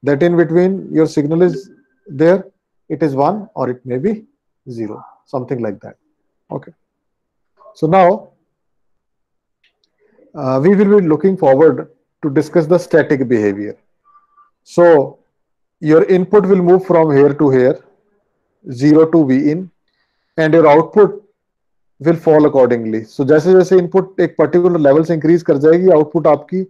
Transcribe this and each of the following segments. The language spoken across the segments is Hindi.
that in between your signal is there, it is 1 or it may be 0, something like that. Okay, so now we will be looking forward to discuss the static behavior. So your input will move from here to here, 0 to V in, and your output will fall accordingly. So जैसे जैसे इनपुट एक पर्टिकुलर लेवल से इंक्रीज कर जाएगी, आउटपुट आपकी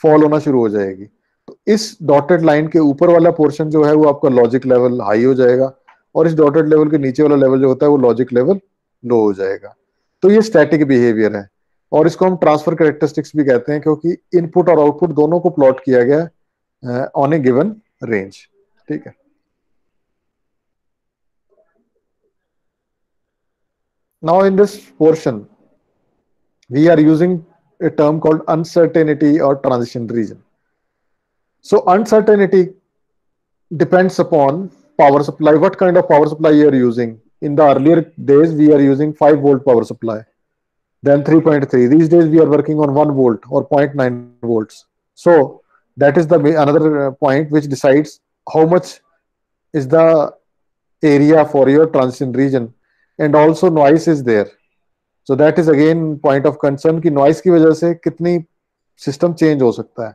फॉल होना शुरू हो जाएगी. तो इस डॉटेड लाइन के ऊपर वाला पोर्शन जो है वो आपका लॉजिक लेवल हाई हो जाएगा, और इस डॉटेड लेवल के नीचे वाला लेवल जो होता है वो लॉजिक लेवल लो हो जाएगा. तो ये स्टैटिक बिहेवियर है, और इसको हम ट्रांसफर कैरेक्टरिस्टिक्स भी कहते हैं, क्योंकि इनपुट और आउटपुट दोनों को प्लॉट किया गया ऑन ए गिवन रेंज. ठीक है. Now in this portion we are using a term called uncertainty or transition region. So uncertainty depends upon power supply, what kind of power supply you are using. In the earlier days we are using 5 volt power supply, then 3.3. These days we are working on 1 volt or 0.9 volts. So that is the another point which decides how much is the area for your transition region, and also noise is there. So that is again point of concern कि noise की वजह से कितनी system change हो सकता है.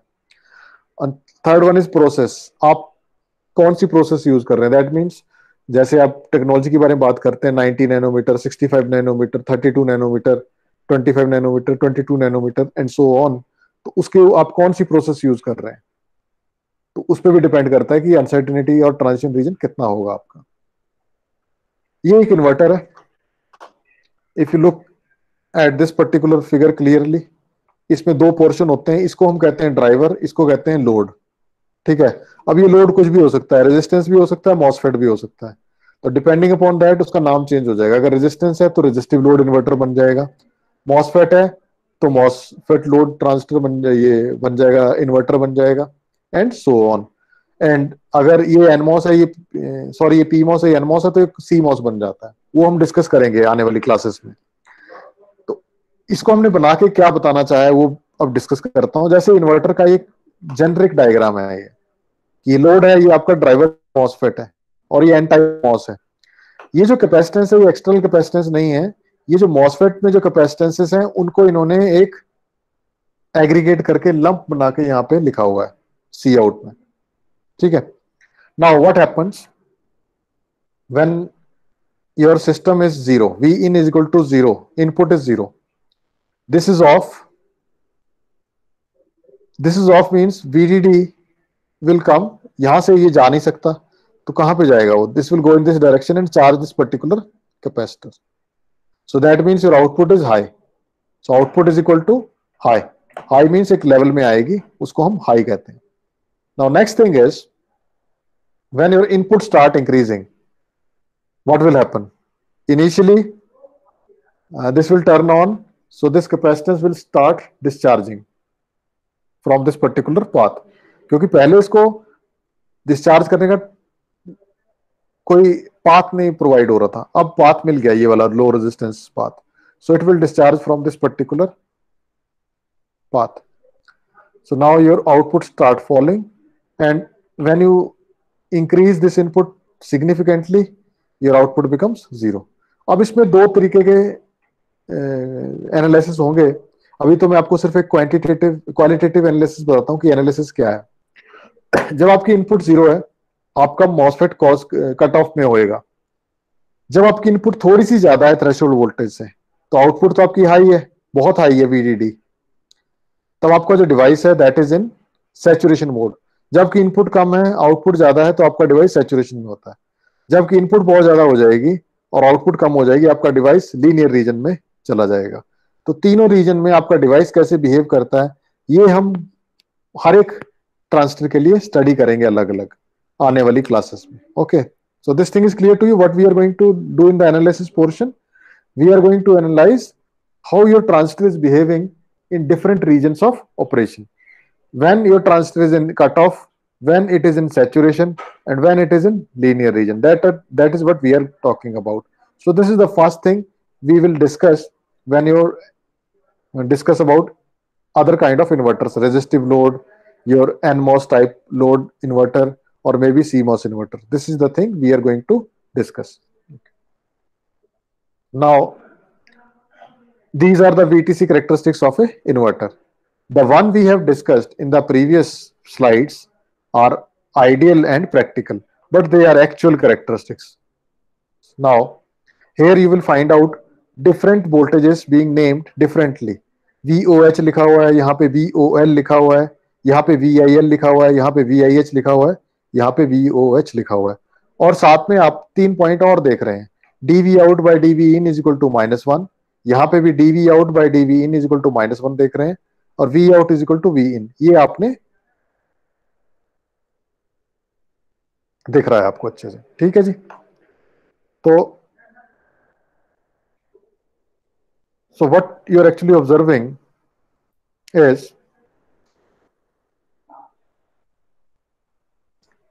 And third one is process. आप कौन सी प्रोसेस यूज कर रहे हैं. दैट मीन्स जैसे आप टेक्नोलॉजी के बारे में बात करते हैं, 90 nanometre, 65 nanometre, 32 nanometre, 25 nanometre, 22 nanometre and so on. तो उसके आप कौन सी प्रोसेस यूज कर रहे हैं, तो उस पर भी डिपेंड करता है कि अनसर्टेनिटी और ट्रांजिशन रीजन कितना होगा आपका. ये एक इन्वर्टर है. If you look at this particular figure clearly, इसमें 2 पोर्शन होते हैं. इसको हम कहते हैं ड्राइवर, इसको कहते हैं लोड. ठीक है. अब ये लोड कुछ भी हो सकता है, रेजिस्टेंस भी हो सकता है, मॉसफेट भी हो सकता है. तो डिपेंडिंग अपॉन दैट उसका नाम चेंज हो जाएगा. अगर रेजिस्टेंस है तो रेजिस्टिव लोड इन्वर्टर बन जाएगा. मॉसफेट है तो मॉसफेट लोड ट्रांजिस्टर बन जाएगा, इन्वर्टर बन जाएगा, एंड सो ऑन. एंड अगर ये एनमॉस है, ये सॉरी ये पीमॉस है, ये एनमॉस है, तो एक सीमॉस बन जाता है. वो हम डिस्कस करेंगे आने वाली क्लासेस में. तो इसको हमने बना के क्या बताना चाहा है वो अब डिस्कस करता हूं. जैसे इन्वर्टर का एक जेनरिक डायग्राम है. ये लोड है, ये आपका ड्राइवर मॉसफेट है, और ये एन टाइप मॉस है. ये जो कैपेसिटेंस है ये एक्सटर्नल कैपेसिटेंस नहीं है. ये जो मॉसफेट में जो कैपेसिटेंसेस हैं उनको इन्होंने एक एग्रीगेट करके लंप बना के यहाँ पे लिखा हुआ है सी आउट में. ठीक है. Now what happens when your system is 0, V in is equal to 0, input is 0, this is of. This is of means VDD will come. यहां से ये जा नहीं सकता, तो कहां पे जाएगा वो. This will go in this direction and charge this particular capacitor. So that means your output is high. So output is equal to high. High means एक लेवल में आएगी, उसको हम हाई कहते हैं. Now next thing is when your input start increasing, what will happen. Initially this will turn on, so this capacitance will start discharging from this particular path. क्योंकि पहले इसको डिस्चार्ज करने का कोई पाथ नहीं प्रोवाइड हो रहा था, अब पाथ मिल गया, ये वाला low resistance path. So it will discharge from this particular path. So now your output start falling, and when you increase this input significantly, your output becomes 0. अब इसमें 2 तरीके के एनालिसिस होंगे. अभी तो मैं आपको सिर्फ एक क्वालिटेटिव एनालिसिस बताता हूं कि एनालिसिस क्या है. जब आपकी इनपुट 0 है, आपका मॉसफेट कॉस कट ऑफ में होएगा. जब आपकी इनपुट थोड़ी सी ज्यादा है थ्रेशोल्ड वोल्टेज से, तो आउटपुट तो आपकी हाई है, बहुत हाई है VDD. तब आपका जो डिवाइस है that is in saturation mode. जबकि इनपुट कम है, आउटपुट ज्यादा है, तो आपका डिवाइस सैचुरेशन में होता है. जबकि इनपुट बहुत ज्यादा हो जाएगी और आउटपुट कम हो जाएगी, आपका डिवाइस लीनियर रीजन में चला जाएगा. तो तीनों रीजन में आपका डिवाइस कैसे बिहेव करता है, ये हम हर एक ट्रांजिस्टर के लिए स्टडी करेंगे अलग अलग आने वाली क्लासेस में. Okay, so this thing is clear to you. What we are going to do in the analysis portion, we are going to analyze how your transistor is behaving in different regions of operation. When your transistor is in cutoff, when it is in saturation, and when it is in linear region. That is what we are talking about. So this is the first thing we will discuss when you discuss about other kind of inverters, resistive load, your NMOS type load inverter, or maybe CMOS inverter. This is the thing we are going to discuss. Now, these are the VTC characteristics of a inverter. The one we have discussed in the previous slides are ideal and practical, but they are actual characteristics. Now, here you will find out different voltages being named differently. VOH लिखा हुआ है, यहाँ पे VOL लिखा हुआ है, यहाँ पे VIL लिखा हुआ है, यहाँ पे VIH लिखा हुआ है, यहाँ पे VOH लिखा हुआ है, और साथ में आप 3 पॉइंट और देख रहे हैं. dV out by dV in is equal to -1. यहाँ पे भी dV out by dV in is equal to -1 देख रहे हैं, और V out is equal to V in. ये आपने दिख रहा है आपको अच्छे से. ठीक है जी. तो so what you're actually observing is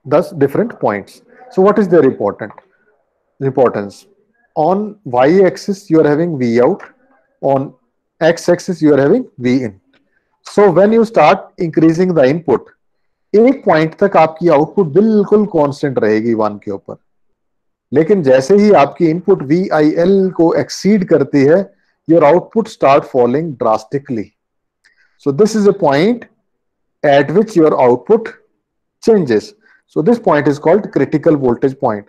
thus different points. So what is their importance? On y-axis you are having V out, on x-axis you are having V in. So when you start increasing the input, एक पॉइंट तक आपकी आउटपुट बिल्कुल कांस्टेंट रहेगी 1 के ऊपर, लेकिन जैसे ही आपकी इनपुट VIL को एक्सीड करती है, your output start falling drastically. So this is a point at which your output changes. So this point is called critical voltage point.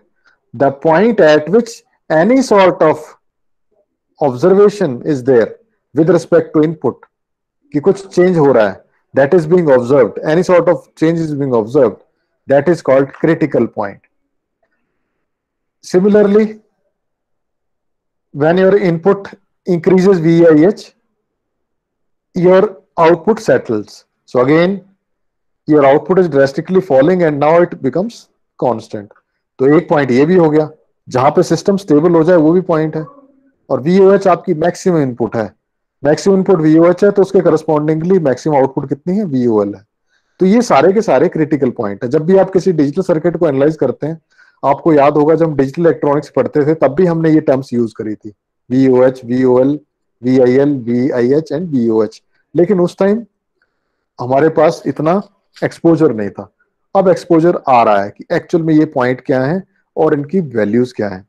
The point at which any sort of observation is there with respect to input, कि कुछ change हो रहा है, that is being observed, any sort of change is being observed, that is called critical point. Similarly, when your input increases VIH, your output settles. So again, your output is drastically falling and now it becomes constant. तो एक पॉइंट ये भी हो गया, जहां पे सिस्टम स्टेबल हो जाए वो भी पॉइंट है. और VOH आपकी मैक्सिमम इनपुट है, मैक्सिमम इनपुट VOH है, तो उसके करस्पॉन्डिंगली मैक्सिमम आउटपुट कितनी है, VOL है. तो ये सारे के सारे क्रिटिकल पॉइंट है. जब भी आप किसी डिजिटल सर्किट को एनालाइज करते हैं, आपको याद होगा जब हम डिजिटल इलेक्ट्रॉनिक्स पढ़ते थे तब भी हमने ये टर्म्स यूज करी थी, VOH, VOL, VIL, VIH and VOH. लेकिन उस टाइम हमारे पास इतना एक्सपोजर नहीं था. अब एक्सपोजर आ रहा है कि एक्चुअल में ये पॉइंट क्या है और इनकी वैल्यूज क्या है.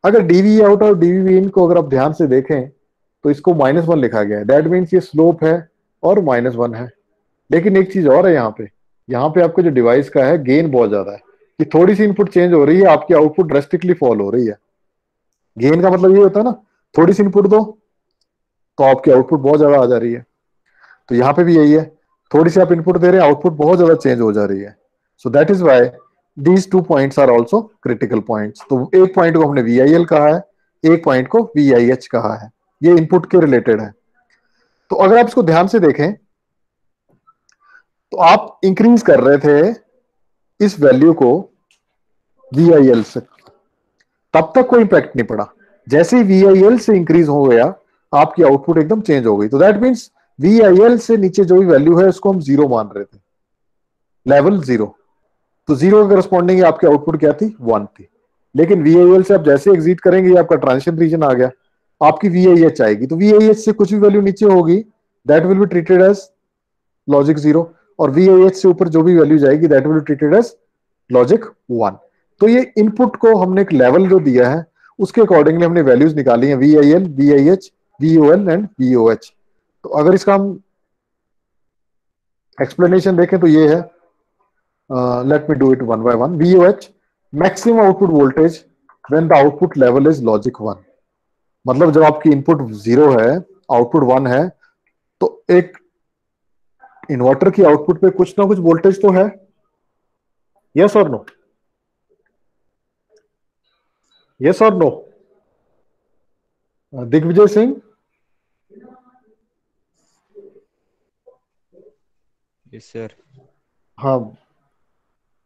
अगर डीवी आउट और डीवी इन को अगर आप ध्यान से देखें तो इसको -1 लिखा गया है. दैट मीन्स ये स्लोप है और -1 है. लेकिन एक चीज और है, यहाँ पे आपके जो डिवाइस का है गेन बहुत ज्यादा है, कि थोड़ी सी इनपुट चेंज हो रही है, आपकी आउटपुट ड्रेस्टिकली फॉल हो रही है. गेन का मतलब ये होता है ना, थोड़ी सी इनपुट दो तो आपकी आउटपुट बहुत ज्यादा आ जा रही है. तो यहाँ पे भी यही है, थोड़ी सी आप इनपुट दे रहे हैं, आउटपुट बहुत ज्यादा चेंज हो जा रही है. So that is why these 2 points are also critical points. तो एक पॉइंट को हमने VIL कहा है, एक पॉइंट को VIH कहा है. ये इनपुट के रिलेटेड है. तो अगर आप इसको ध्यान से देखें तो आप इंक्रीज कर रहे थे इस वैल्यू को VIL से, तब तक कोई इंपैक्ट नहीं पड़ा. जैसे ही VIL से इंक्रीज हो गया, आपकी आउटपुट एकदम चेंज हो गई. तो दैट मीन्स VIL से नीचे जो भी वैल्यू है उसको हम 0 मान रहे थे, लेवल 0. तो 0 के करस्पॉन्डिंग आपकी आउटपुट क्या थी, 1 थी. लेकिन VIL से आप जैसे एग्जिट करेंगे, आपका ट्रांजिशन रीजन आ गया, आपकी VIH आएगी. तो VIH से कुछ भी वैल्यू नीचे होगी, that will be treated as logic 0, और VIH से ऊपर जो भी वैल्यू जाएगी that will be treated as logic 1. तो ये इनपुट को हमने एक लेवल जो दिया है उसके अकॉर्डिंगली हमने वैल्यूज निकाली हैं, VIL, VIH, VOL and VOH. तो अगर इसका हम एक्सप्लेनेशन देखें तो ये है, let me do it one by one. VOH, maximum output voltage when the output level is logic 1. मतलब जब आपकी इनपुट 0 है, आउटपुट 1 है, तो एक इन्वर्टर की आउटपुट पे कुछ ना कुछ वोल्टेज तो है. यस और नो, यस और no. Digvijay Singh. Yes sir. हाँ,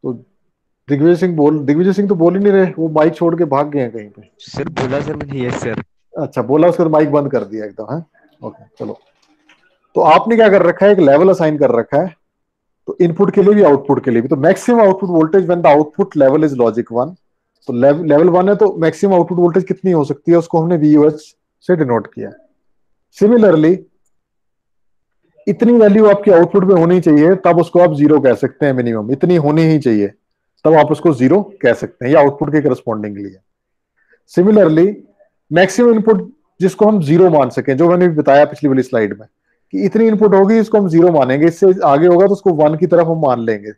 तो दिग्विजय सिंह तो बोल ही नहीं रहे, वो माइक छोड़ के भाग गए हैं कहीं पे. सर बोला सर मैंने, यस सर. अच्छा, बोला, उसके बाद माइक बंद कर दिया एकदम है. ओके, चलो. तो आपने क्या कर रखा है, एक लेवल असाइन कर रखा है, तो इनपुट के लिए भी आउटपुट के लिए भी. तो maximum output voltage when the output level is logic 1. तो लेवल 1 है, तो मैक्सिमम आउटपुट वोल्टेज कितनी हो सकती है, उसको हमने VOH से डिनोट किया. सिमिलरली इतनी वैल्यू आपके आउटपुट में होनी चाहिए, तब उसको आप जीरो कह सकते हैं। मिनिमम इतनी होनी ही चाहिए, तब आप उसको जीरो कह सकते हैं, या आउटपुट के करस्पॉन्डिंगली है। सिमिलरली मैक्सिमम इनपुट जिसको हम जीरो मान सकें, जो मैंने बताया पिछली वाली स्लाइड में कि इतनी इनपुट होगी इसको हम जीरो मानेंगे, इससे आगे होगा तो उसको वन की तरफ हम मान लेंगे।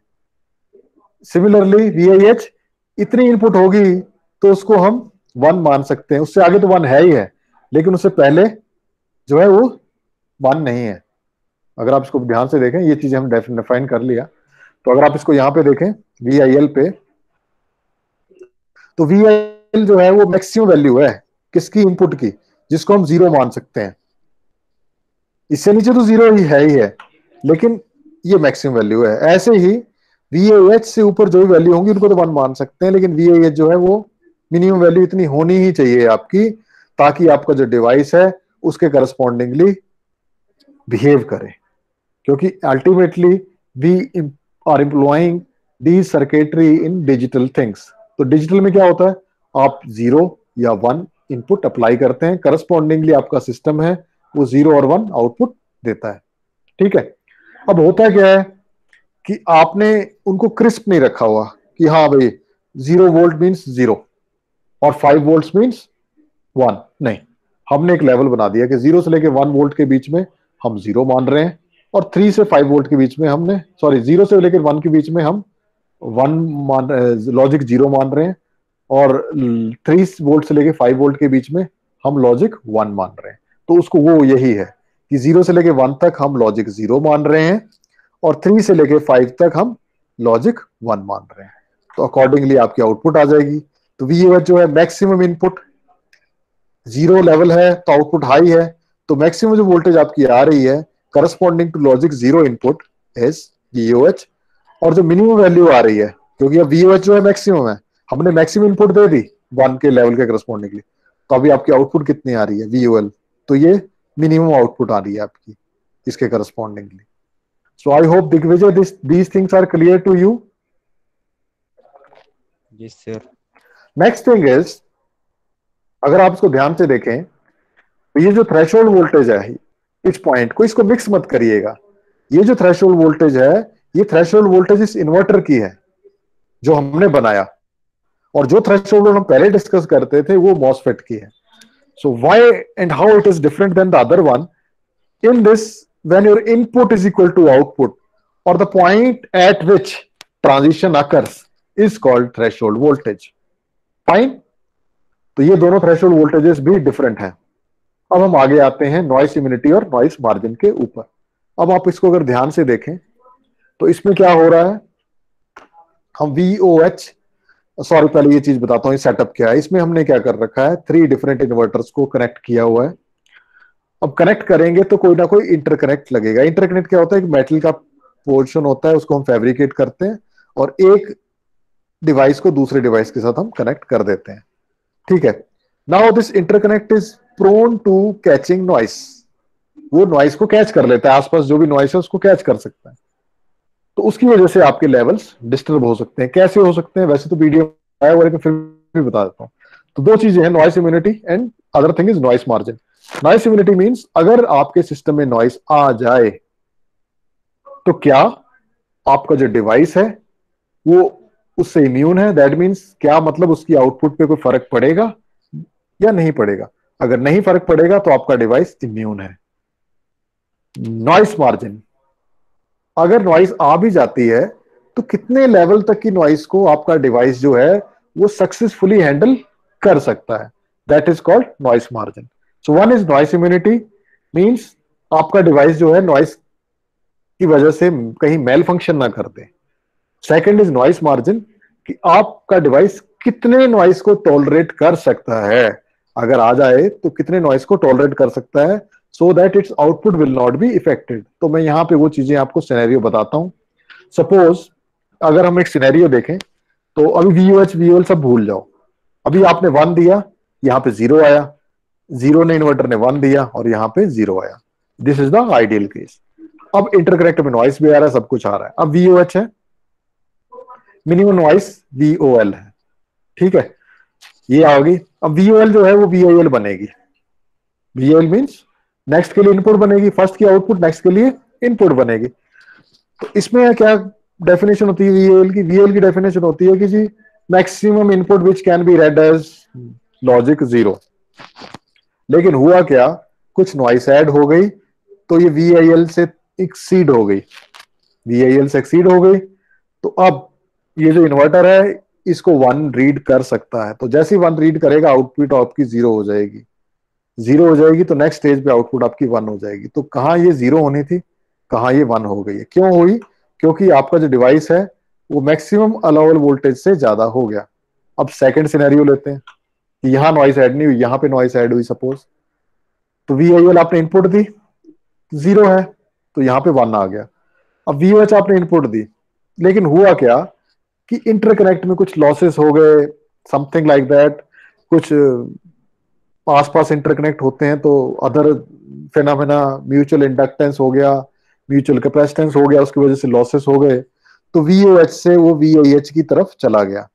सिमिलरली VIH इतनी इनपुट होगी तो उसको हम वन मान सकते हैं, उससे आगे तो वन है ही है, लेकिन उससे पहले जो है वो वन नहीं है। अगर आप इसको ध्यान से देखें, ये चीजें हम डिफाइन कर लिया। तो अगर आप इसको यहां पे देखें VIL पे, तो VIL जो है वो मैक्सिमम वैल्यू है किसकी, इनपुट की, जिसको हम जीरो मान सकते हैं। इससे नीचे तो जीरो ही है, लेकिन ये मैक्सिमम वैल्यू है। ऐसे ही VIH से ऊपर जो भी वैल्यू होंगी उनको तो वन मान सकते हैं, लेकिन VIH जो है वो मिनिमम वैल्यू इतनी होनी ही चाहिए आपकी, ताकि आपका जो डिवाइस है उसके करस्पॉन्डिंगली बिहेव करे। क्योंकि ultimately we are employing the circuitry in digital things. तो डिजिटल में क्या होता है, आप जीरो या वन इनपुट अप्लाई करते हैं, करस्पॉन्डिंगली आपका सिस्टम है वो जीरो और वन आउटपुट देता है। ठीक है। अब होता क्या है कि आपने उनको क्रिस्प नहीं रखा हुआ कि हाँ भाई 0 वोल्ट मीन्स जीरो और 5 वोल्ट मीन्स वन, नहीं, हमने एक लेवल बना दिया कि 0 से लेके 1 वोल्ट के बीच में हम जीरो मान रहे हैं, और 3 से 5 वोल्ट के बीच में हमने, सॉरी 0 से लेकर 1 के बीच में हम वन मान, लॉजिक जीरो मान रहे हैं, और 3 वोल्ट से लेके 5 वोल्ट के बीच में हम लॉजिक वन मान रहे हैं। तो उसको वो यही है कि 0 से लेके 1 तक हम लॉजिक जीरो मान रहे हैं, और 3 से लेके 5 तक हम लॉजिक वन मान रहे हैं। तो अकॉर्डिंगली आपकी आउटपुट आ जाएगी। तो VIH जो है मैक्सिमम इनपुट, जीरो लेवल है तो आउटपुट हाई है, तो मैक्सिमम जो वोल्टेज आपकी आ रही है corresponding to logic zero input is VOH। और जो मिनिमम वैल्यू आ रही है, क्योंकि अब VOH जो है मैक्सिमम है, हमने मैक्सिमम इनपुट दे दी वन के लेवल के करस्पॉन्डिंगली, तो अभी आपकी आउटपुट कितनी आ रही है VOL, तो ये मिनिमम आउटपुट आ रही है आपकी इसके correspondingly. So I hope Digvijay these things are clear to you. Yes, sir. Next thing is, अगर आप इसको ध्यान से देखें तो ये जो थ्रेशोल्ड वोल्टेज है इस पॉइंट को, इसको मिक्स मत करिएगा। ये जो थ्रेशोल्ड वोल्टेज है, ये थ्रेशोल्ड वोल्टेज इस इन्वर्टर की है जो हमने बनाया, और जो थ्रेशोल्ड हम पहले डिस्कस करते थे वो मॉसफेट की है। So why and how it is different than the other one in this, when your input is equal to output और the point at which transition occurs is called threshold voltage. Fine. तो ये दोनों थ्रेशोल्ड वोल्टेजेस भी डिफरेंट हैं। अब हम आगे आते हैं नॉइस इम्यूनिटी और नॉइस मार्जिन के ऊपर। अब आप इसको अगर ध्यान से देखें तो इसमें क्या हो रहा है, हम VOH, सॉरी पहले ये चीज बताता हूँ सेटअप क्या है। इसमें हमने क्या कर रखा है, 3 डिफरेंट इन्वर्टर्स को कनेक्ट किया हुआ है। अब कनेक्ट करेंगे तो कोई ना कोई इंटरकनेक्ट लगेगा। इंटरकनेक्ट क्या होता है, एक मेटल का पोर्शन होता है, उसको हम फैब्रिकेट करते हैं और एक डिवाइस को दूसरे डिवाइस के साथ हम कनेक्ट कर देते हैं। ठीक है। Now this interconnect is prone to catching noise. वो नॉइस को कैच कर लेता है, आसपास जो भी नॉइस है उसको कैच कर सकता है। तो उसकी वजह से आपके लेवल्स डिस्टर्ब हो सकते हैं। कैसे हो सकते हैं, वैसे तो वीडियो आया हुआ, लेकिन फिर भी बता देता हूँ। तो 2 चीजें हैं, noise immunity and other thing is noise margin. Noise immunity means अगर आपके सिस्टम में नॉइस आ जाए तो क्या आपका जो डिवाइस है वो उससे इम्यून है। दैट मींस क्या मतलब, उसकी आउटपुट पे कोई फर्क पड़ेगा या नहीं पड़ेगा। अगर नहीं फर्क पड़ेगा तो आपका डिवाइस इम्यून है। नॉइस मार्जिन, अगर नॉइस आ भी जाती है तो कितने लेवल तक की नॉइस को आपका डिवाइस जो है वो सक्सेसफुली हैंडल कर सकता है, that is called noise margin. So one is noise immunity, means आपका डिवाइस जो है नॉइस की वजह से कहीं मेल फंक्शन ना कर दे। सेकंड इज नॉइस मार्जिन, कि आपका डिवाइस कितने नॉइस को टॉलरेट कर सकता है, अगर आ जाए तो कितने नॉइस को टॉलरेट कर सकता है, so that it's output will not be affected. तो मैं यहां पे वो चीजें आपको सिनेरियो बताता हूं। सपोज अगर हम एक सिनेरियो देखें, तो अभी VOH VOL सब भूल जाओ। अभी आपने 1 दिया, यहां पे 0 आया, 0 ने इन्वर्टर ने 1 दिया और यहां पे 0 आया। This is the ideal case. अब इंटरकनेक्ट में नॉइस भी आ रहा है, सब कुछ आ रहा है। अब VOH है, मिनिमम नॉइस VOL है। ठीक है, ये आ गई। अब VOL जो है वो VIL बनेगी। VIL मींस नेक्स्ट के लिए इनपुट बनेगी, फर्स्ट की आउटपुट नेक्स्ट के लिए इनपुट बनेगी। तो इसमें क्या डेफिनेशन होती है वीएएल की? वीएएल की डेफिनेशन होती है कि जी maximum input which can be read as logic 0। लेकिन हुआ क्या, कुछ नॉइस ऐड हो गई तो ये वीआईएल से एक्सीड हो गई, वीआईएल से एक्सीड हो गई। तो अब ये जो इन्वर्टर है इसको 1 रीड कर सकता है। तो जैसे ही 1 रीड करेगा आउटपुट आपकी 0 हो जाएगी, 0 हो जाएगी तो नेक्स्ट स्टेज पे आउटपुट आपकी 1 हो जाएगी। तो कहाँ ये 0 होनी थी, कहाँ ये 1 हो गई है? क्यों हुई? क्योंकि आपका जो डिवाइस है वो मैक्सिमम अलाउबल वोल्टेज से ज्यादा हो गया। अब सेकंड सिनेरियो लेते हैं कि यहाँ नॉइस ऐड नहीं हुई, यहाँ पे नॉइस ऐड हुई सपोज। तो वीआईएल आपने इनपुट दी, 0 है तो यहाँ पे 1 आ गया। अब वीओएच आपने इनपुट दी, लेकिन हुआ क्या कि इंटरकनेक्ट में कुछ लॉसेस हो गए, समथिंग लाइक दैट। कुछ आसपास इंटरकनेक्ट होते हैं तो अदर फेनामेना, म्यूचुअल इंडक्टेंस हो गया, म्यूचुअल कैपेसिटेंस हो गया, उसकी वजह से लॉसेस हो गए। तो वीओएच से वो वीआईएच की तरफ चला गया,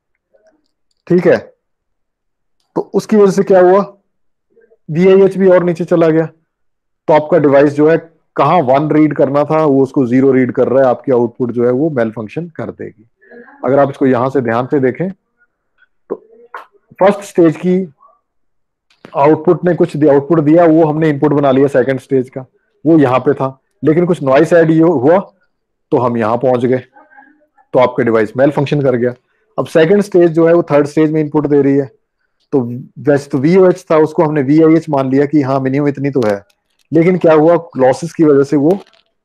ठीक है। तो उसकी वजह से क्या हुआ, वीआईएच भी और नीचे चला गया। तो आपका डिवाइस जो है कहाँ 1 रीड करना था वो उसको 0 रीड कर रहा है, आपकी आउटपुट जो है वो मेल फंक्शन कर देगी। अगर आप इसको यहां से ध्यान से देखें तो फर्स्ट स्टेज की आउटपुट ने कुछ आउटपुट दिया, वो हमने इनपुट बना लिया सेकंड स्टेज का, वो यहां पे था। लेकिन कुछ नॉइस ऐड हुआ तो हम यहां पहुंच गए, तो आपका डिवाइस मेल फंक्शन कर गया। अब सेकंड स्टेज जो है वो थर्ड स्टेज में इनपुट दे रही है। तो वैसे तो वीओएच था, उसको हमने वीआईएच मान लिया कि हाँ मिनिमम इतनी तो है। लेकिन क्या हुआ, लॉसेस की वजह से वो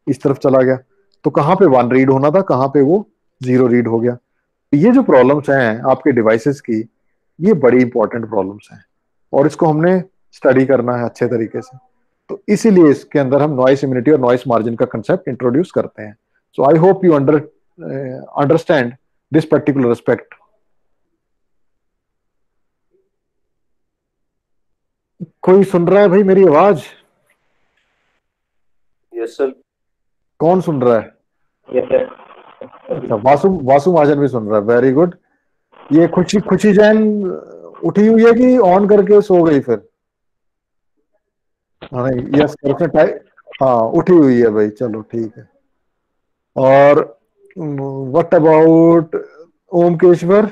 इस तरफ चला गया। तो कहां पे 1 रीड होना था, कहां पे वो 0 रीड हो गया। ये जो प्रॉब्लम्स हैं आपके डिवाइसेस की, ये बड़ी इंपॉर्टेंट प्रॉब्लम्स हैं और इसको हमने स्टडी करना है अच्छे तरीके से। तो इसीलिए इसके अंदर हम नॉइस इम्यूनिटी और नॉइस मार्जिन का कंसेप्ट इंट्रोड्यूस करते हैं। So I hope you understand this particular aspect. कोई सुन रहा है भाई मेरी आवाज? Yes sir. कौन सुन रहा है? Yes sir. अच्छा, वासु वासु महाजन भी सुन रहा है, वेरी गुड। ये खुशी खुशी जैन उठी हुई है कि ऑन करके सो गई फिर? हाँ नहीं, यस उसने हाँ उठी हुई है भाई, चलो ठीक है। और व्हाट अबाउट ओमकेश्वर?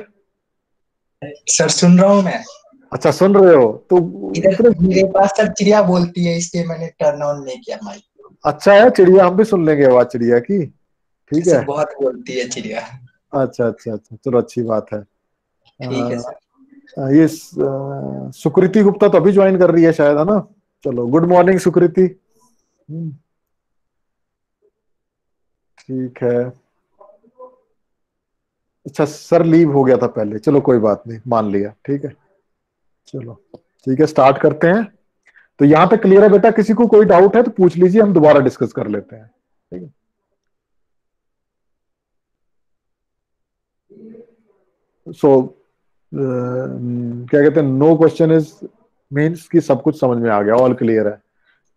सर सुन रहा हूँ मैं। अच्छा सुन रहे हो तो इधर मेरे पास सर चिड़िया बोलती है, इसलिए मैंने टर्न ऑन नहीं किया माइक। अच्छा है, चिड़िया हम भी सुन लेंगे आवाज चिड़िया की, ठीक है। बहुत बोलती है चिड़िया। अच्छा अच्छा अच्छा, चलो अच्छी बात है। ठीक है सर। ये सुकृति गुप्ता तो अभी ज्वाइन कर रही है शायद, है ना? चलो गुड मॉर्निंग सुकृति। ठीक है। अच्छा सर लीव हो गया था पहले, चलो कोई बात नहीं, मान लिया, ठीक है। चलो ठीक है, स्टार्ट करते हैं। तो यहां तक क्लियर है बेटा? किसी को कोई डाउट है तो पूछ लीजिए, हम दोबारा डिस्कस कर लेते हैं, ठीक है। सो क्या कहते हैं, नो क्वेश्चन इज मीन्स कि सब कुछ समझ में आ गया, ऑल क्लियर है,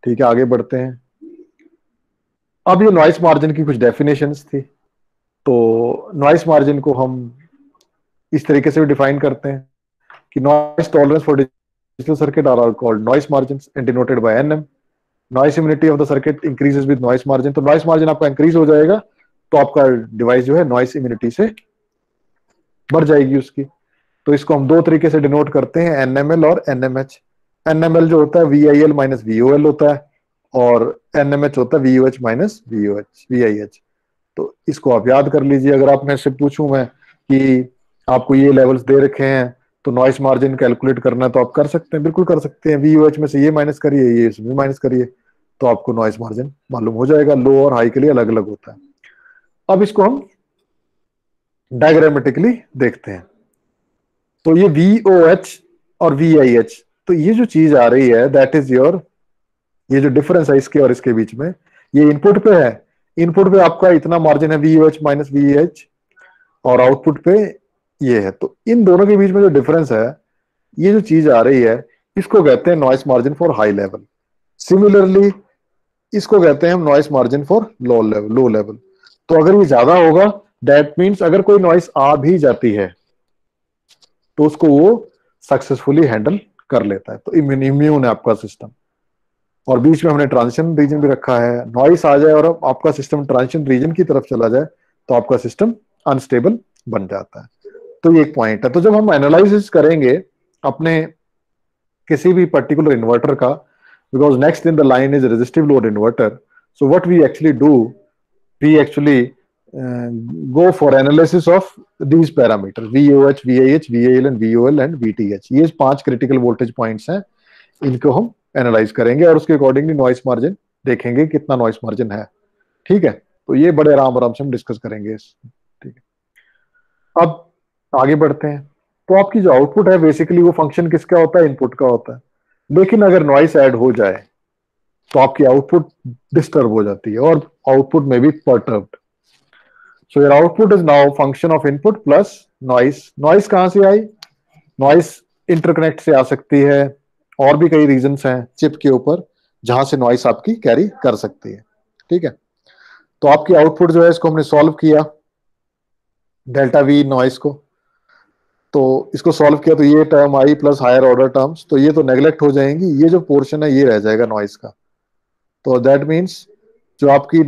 ठीक है। आगे बढ़ते हैं। अब ये नॉइस मार्जिन की कुछ डेफिनेशंस थी, तो नॉइस मार्जिन को हम इस तरीके से डिफाइन करते हैं कि noise tolerance for digital circuit are called noise margins and denoted by NM. Noise immunity of the circuit increases with noise margin. तो नॉइस मार्जिन आपका इंक्रीज हो जाएगा तो आपका डिवाइस जो है नॉइस इम्यूनिटी से बढ़ जाएगी उसकी। तो इसको हम 2 तरीके से डिनोट करते हैं, एनएमएल और एनएमएच। एनएमएल जो होता है वीआईएल माइनस वीओएल होता है, और एनएमएच होता है वीओएच माइनस वीआईएच। तो इसको आप याद कर लीजिए। अगर आप मैं से पूछूं मैं कि आपको ये लेवल्स दे रखे हैं तो नॉइस मार्जिन कैलकुलेट करना है तो आप कर सकते हैं, बिल्कुल कर सकते हैं। वीओएच में से ये माइनस करिए, ये इसमें माइनस करिए, तो आपको नॉइस मार्जिन मालूम हो जाएगा। लो और हाई के लिए अलग अलग होता है। अब इसको हम डायग्रामेटिकली देखते हैं। तो ये VOH और VIH, तो ये जो चीज आ रही है दैट इज योर, ये जो डिफरेंस है इसके और इसके बीच में, ये इनपुट पे है। इनपुट पे आपका इतना मार्जिन है VOH माइनस VIH, और आउटपुट पे ये है। तो इन दोनों के बीच में जो डिफरेंस है, ये जो चीज आ रही है, इसको कहते हैं noise margin for high level. Similarly इसको कहते हैं हम noise margin for low level. तो अगर ये ज्यादा होगा दैट मीन्स अगर कोई नॉइस आ भी जाती है तो उसको वो सक्सेसफुली हैंडल कर लेता है। तो इम्यून है आपका सिस्टम। और बीच में हमने ट्रांजिशन रीजन भी रखा है। नॉइस आ जाए और आपका सिस्टम ट्रांजिशन रीजन की तरफ चला जाए तो आपका सिस्टम अनस्टेबल बन जाता है। तो ये एक पॉइंट है। तो जब हम एनालिसिस करेंगे अपने किसी भी पर्टिकुलर इन्वर्टर का, because next in the line is resistive load inverter, so what we actually do, we actually go for analysis of these parameters VOH, VIH, VAL and VOL and VTH। ये 5 क्रिटिकल वोल्टेज पॉइंट्स हैं, इनको हम एनालाइज करेंगे और उसके अकॉर्डिंगली नॉइस मार्जिन देखेंगे कितना नॉइस मार्जिन है। ठीक है, तो ये बड़े आराम आराम से हम डिस्कस करेंगे। ठीक है, अब आगे बढ़ते हैं। तो आपकी जो आउटपुट है बेसिकली वो फंक्शन किसका होता है, इनपुट का होता है। लेकिन अगर नॉइस ऐड हो जाए तो आपकी आउटपुट डिस्टर्ब हो जाती है और आउटपुट में भी perturbed. So your output is now function of input plus noise। noise कहां से आई? noise इंटरकनेक्ट से आ सकती है, और भी कई रीजंस हैं चिप के ऊपर जहां से नॉइस आपकी कैरी कर सकती है। ठीक है, तो आपकी आउटपुट जो है इसको हमने सॉल्व किया डेल्टा वी नॉइस को, तो इसको सॉल्व किया तो ये टर्म आई प्लस हायर ऑर्डर टर्म्स, तो ये तो नेग्लेक्ट हो जाएंगी, ये जो पोर्शन है ये रह जाएगा नॉइस का। तो दैट मीन्स जो आपकी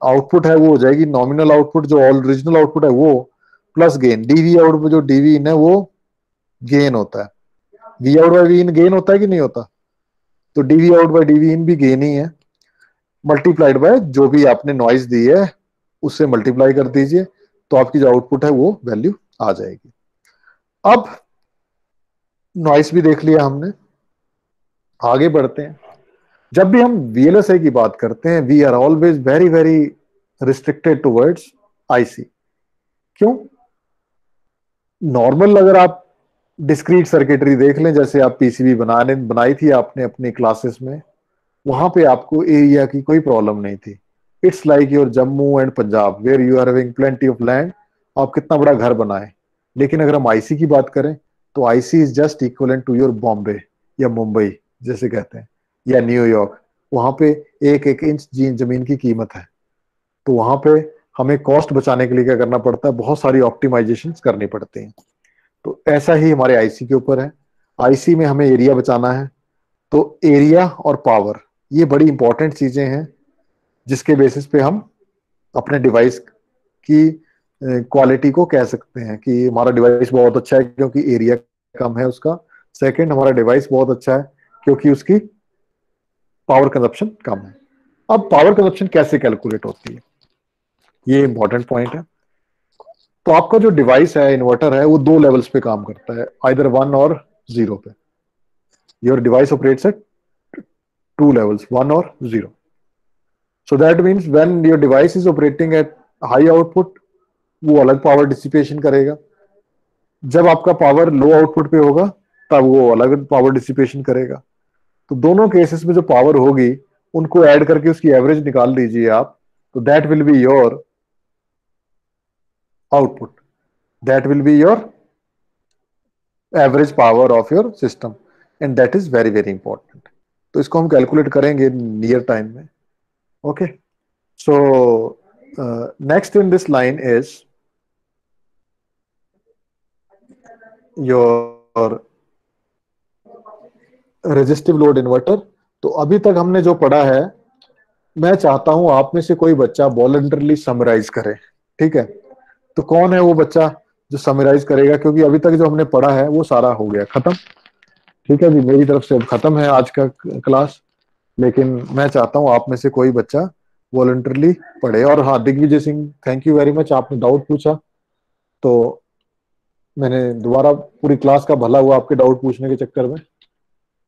आउटपुट है वो हो जाएगी नॉमिनल आउटपुट, जो ओरिजिनल आउटपुट है वो प्लस गेन। डीवी आउट में जो डीवी इन है वो गेन होता है, V out by V in gain होता है कि नहीं होता? तो DV out by DV in भी गेन ही है, मल्टीप्लाइड बाय जो भी आपने नॉइस दी है उससे मल्टीप्लाई कर दीजिए, तो आपकी जो आउटपुट है वो वैल्यू आ जाएगी। अब नॉइस भी देख लिया हमने, आगे बढ़ते हैं। जब भी हम VLSI की बात करते हैं we are always very very restricted towards IC. क्यों? नॉर्मल अगर आप डिस्क्रीट सर्किटरी देख लें, जैसे आप पीसीबी बनाई थी आपने अपनी क्लासेस में, वहां पे आपको एरिया की कोई प्रॉब्लम नहीं थी। It's like your Jammu and Punjab where you are having plenty of land, आप कितना बड़ा घर बनाए। लेकिन अगर हम आईसी की बात करें तो IC is just equivalent to your Bombay या मुंबई जैसे कहते हैं, या न्यूयॉर्क। वहां पे एक एक इंच जमीन की कीमत है, तो वहां पे हमें कॉस्ट बचाने के लिए क्या करना पड़ता है, बहुत सारी ऑप्टिमाइजेशन करनी पड़ती हैं। तो ऐसा ही हमारे आईसी के ऊपर है, आईसी में हमें एरिया बचाना है। तो एरिया और पावर ये बड़ी इंपॉर्टेंट चीजें हैं जिसके बेसिस पे हम अपने डिवाइस की क्वालिटी को कह सकते हैं कि हमारा डिवाइस बहुत अच्छा है क्योंकि एरिया कम है उसका। सेकंड, हमारा डिवाइस बहुत अच्छा है क्योंकि उसकी पावर कंजप्शन कम है। अब पावर कंजप्शन कैसे कैलकुलेट होती है, ये इंपॉर्टेंट पॉइंट है। तो आपका जो डिवाइस है, इन्वर्टर है, वो 2 लेवल्स पे काम करता है, आइदर 1 और 0 पे। Your device operates at 2 levels, 1 और 0। So that means when your device is operating at high output, वो अलग पावर डिसिपेशन करेगा। जब आपका पावर लो आउटपुट पे होगा तब वो अलग पावर डिसिपेशन करेगा। तो दोनों केसेस में जो पावर होगी उनको ऐड करके उसकी एवरेज निकाल दीजिए आप, तो that will be your output, that will be your average power of your system, and that is very very important. तो इसको हम कैलकुलेट करेंगे नियर टाइम में। Okay, so next in this line is your resistive load inverter. तो अभी तक हमने जो पढ़ा है, मैं चाहता हूं आप में से कोई बच्चा वॉलंटरली समराइज करे। ठीक है, तो कौन है वो बच्चा जो समराइज करेगा, क्योंकि अभी तक जो हमने पढ़ा है वो सारा हो गया खत्म। ठीक है जी, मेरी तरफ से अब खत्म है आज का क्लास, लेकिन मैं चाहता हूं आप में से कोई बच्चा वॉलंटरली पढ़े। और हाँ, Digvijay Singh, thank you very much, आपने डाउट पूछा तो मैंने दोबारा पूरी क्लास का भला हुआ आपके डाउट पूछने के चक्कर में।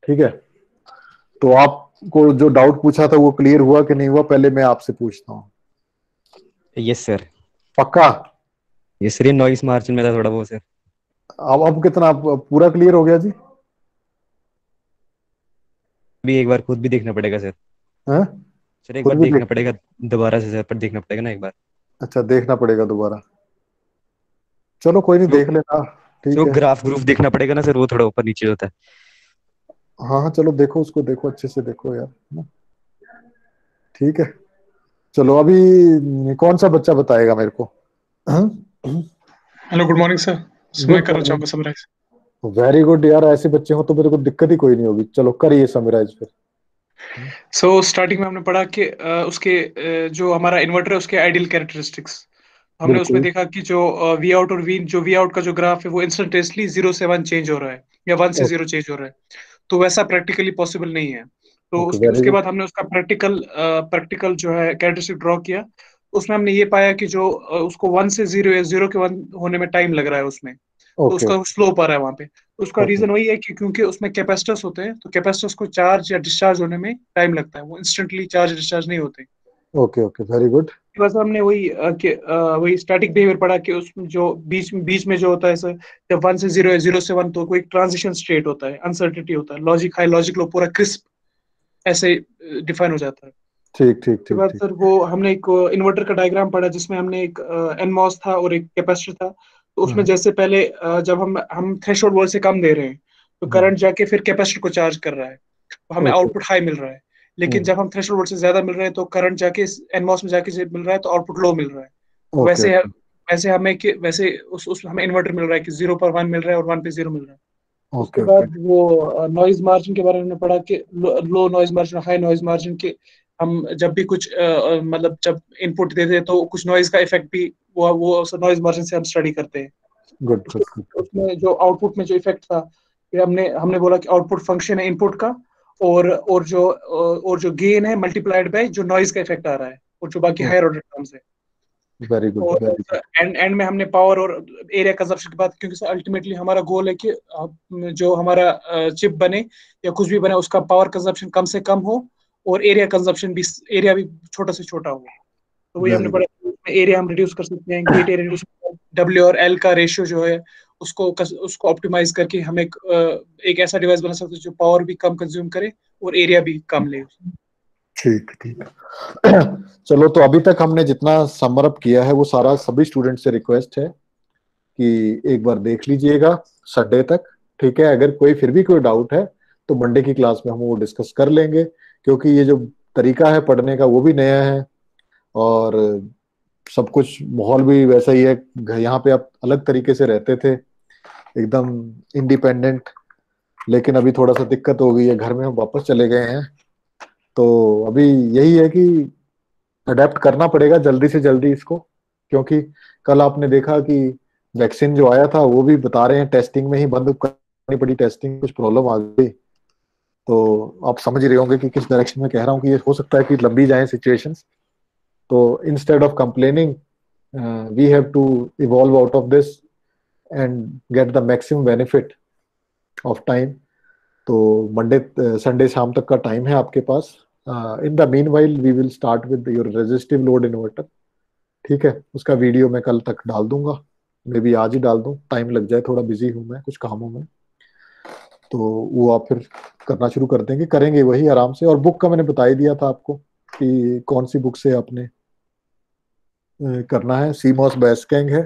ठीक है, तो आपको जो डाउट पूछा था वो क्लियर हुआ कि नहीं हुआ, पहले मैं आपसे पूछता हूँ। Yes sir. पक्का? ये सर, ये नॉइस मार्जिन में था थोड़ा वो सर। अब कितना पूरा क्लियर हो गया जी? अभी एक बार खुद भी देखना पड़ेगा सर। हैं? सर एक खुद बार भी देखना देख, पड़ेगा दोबारा से सर, पर देखना पड़ेगा ना एक बार। अच्छा देखना पड़ेगा दोबारा, चलो कोई नहीं, जो देख लेना। जो ठीक है, ग्राफ ग्रूफ देखना पड़ेगा ना सर, वो थोड़ा ऊपर नीचे होता है। हाँ हाँ, चलो देखो, उसको देखो, अच्छे से देखो यार, है ना? ठीक है, चलो अभी कौन सा बच्चा बताएगा मेरे को? Hello, good morning sir. मैं करना चाहूंगा समराइज। वेरी गुड यार, ऐसे बच्चे हो तो मेरे को दिक्कत ही कोई नहीं होगी। चलो करिए समराइज फिर। सो स्टार्टिंग में हमने पढ़ा कि उसके जो हमारा इन्वर्टर है उसके आइडियल कैरेक्टरिस्टिक्स, हमने उसमें बिल्कुल। देखा कि जो वी आउट और वी आउट का जो ग्राफ है वो इंस्टेंटेसली 0 से 1 चेंज हो रहा है या 1 से 0 चेंज हो रहा है, तो वैसा प्रैक्टिकली पॉसिबल नहीं है। तो ओके, उसके वेरी उसके गुड। बाद हमने उसका प्रैक्टिकल जो है कैरेक्टरिस्टिक ड्रॉ किया। उसमें हमने ये पाया कि जो उसको 1 से 0 या 0 के 1 होने में टाइम लग रहा है उसमें, तो ओके उसका स्लोप आ रहा है वहां पे। तो उसका ओके रीजन वही है कि क्योंकि उसमें कैपेसिटर्स होते हैं, तो कैपेसिटर्स को चार्ज या डिस्चार्ज होने में टाइम लगता है, वो इंस्टेंटली चार्ज डिस्चार्ज नहीं होते। Okay okay, very good. बस हमने वही स्टैटिक बिहेवियर पढ़ा कि उसमें जो बीच में जो होता है सर, जब 1 से 0 या 0 से 1, तो कोई ट्रांजिशन स्टेट होता है, अनसर्टिनिटी होता है, लॉजिक हाई लॉजिक लो पूरा क्रिस्प ऐसे डिफाइन हो जाता है। ठीक ठीक उसके ठीक बाद ठीक। सर वो हमने एक इन्वर्टर का डायग्राम पढ़ा जिसमें हमने एक एनमॉस था और एक कैपेसिटर था। तो उसमें हम्म, जैसे पहले जब हम थ्रेशोल्ड वोल्ट से कम दे रहे हैं, तो हम्म, करंट जाके फिर कैपेसिटर को चार्ज कर रहा है, तो हमें ओके। आउटपुट हाई मिल रहा है। लेकिन हम्म, जब हम थ्रेशोल्ड वोल्ट से ज्यादा मिल रहे हैं, तो करंट जाके एनमॉस में जाके से मिल रहा है, तो आउटपुट लो मिल रहा है। तो ओके ओके वैसे हमें कि वैसे उस हमें इन्वर्टर मिल रहा है कि 0 पर 1 मिल रहा है और 1 पे 0 मिल रहा है। उसके ओके ओके। बाद वो नॉइज मार्जिन के बारे में हमने पढ़ा कि low noise margin high noise margin के हम जब भी कुछ मतलब जब इनपुट देते हैं तो कुछ नॉइज का इफेक्ट भी वो नॉइज मार्जिन से हम स्टडी करते हैं। गुड उसके गुड गुड गुड। उसमें जो आउटपुट में जो इफेक्ट था, कि हमने बोला कि आउटपुट फंक्शन है इनपुट का, और जो गेन है मल्टीप्लाइड बाय जो नॉइज का इफेक्ट आ रहा है और जो बाकी हायर ऑर्डर टर्म्स है। वेरी गुड और वेरी गुड। एंड में हमने पावर और एरिया कंजप्शन की बात, क्योंकि अल्टीमेटली हमारा गोल है कि जो हमारा चिप बने या कुछ भी बने उसका पावर कंजप्शन कम से कम हो और एरिया भी छोटा से छोटा हो। तो वही हमने वेरी गुड। पढ़ा, एरिया हम रिड्यूस कर सकते हैं, गेट एरिया रिड्यूस, डब्ल्यू और एल का रेशियो जो है उसको ऑप्टिमाइज करके हम एक ऐसा डिवाइस बना सकते हैं जो पावर भी कम कंज्यूम करे और एरिया भी कम ले। ठीक ठीक। चलो, तो अभी तक हमने जितना समअप किया है वो सारा सभी स्टूडेंट से रिक्वेस्ट है कि एक बार देख लीजिएगा संडे तक। ठीक है, अगर कोई फिर भी कोई डाउट है तो मंडे की क्लास में हम वो डिस्कस कर लेंगे, क्योंकि ये जो तरीका है पढ़ने का वो भी नया है, और सब कुछ माहौल भी वैसा ही है। यहाँ पे आप अलग तरीके से रहते थे, एकदम इंडिपेंडेंट, लेकिन अभी थोड़ा सा दिक्कत हो गई है, घर में हम वापस चले गए हैं। तो अभी यही है कि अडेप्ट करना पड़ेगा जल्दी से जल्दी इसको, क्योंकि कल आपने देखा कि वैक्सीन जो आया था वो भी बता रहे हैं टेस्टिंग में ही बंद करनी पड़ी, टेस्टिंग कुछ प्रॉब्लम आ गई। तो आप समझ रहे होंगे कि किस डायरेक्शन में कह रहा हूँ कि ये हो सकता है कि लंबी जाए सिचुएशंस। तो instead of complaining, we have to evolve out of this and get the maximum benefit of time. तो मंडे संडे शाम तक का टाइम है आपके पास। In the meanwhile we will start with your resistive load inverter. ठीक है, उसका वीडियो मैं कल तक डाल दूंगा, मे बी आज ही डाल दूं, टाइम लग जाए, थोड़ा बिजी हूं मैं कुछ कामों में। तो वो आप फिर करना शुरू कर देंगे, करेंगे वही आराम से। और बुक का मैंने बता ही दिया था आपको कि कौन सी बुक से आपने करना है। सीमॉस बेस्कैंग है,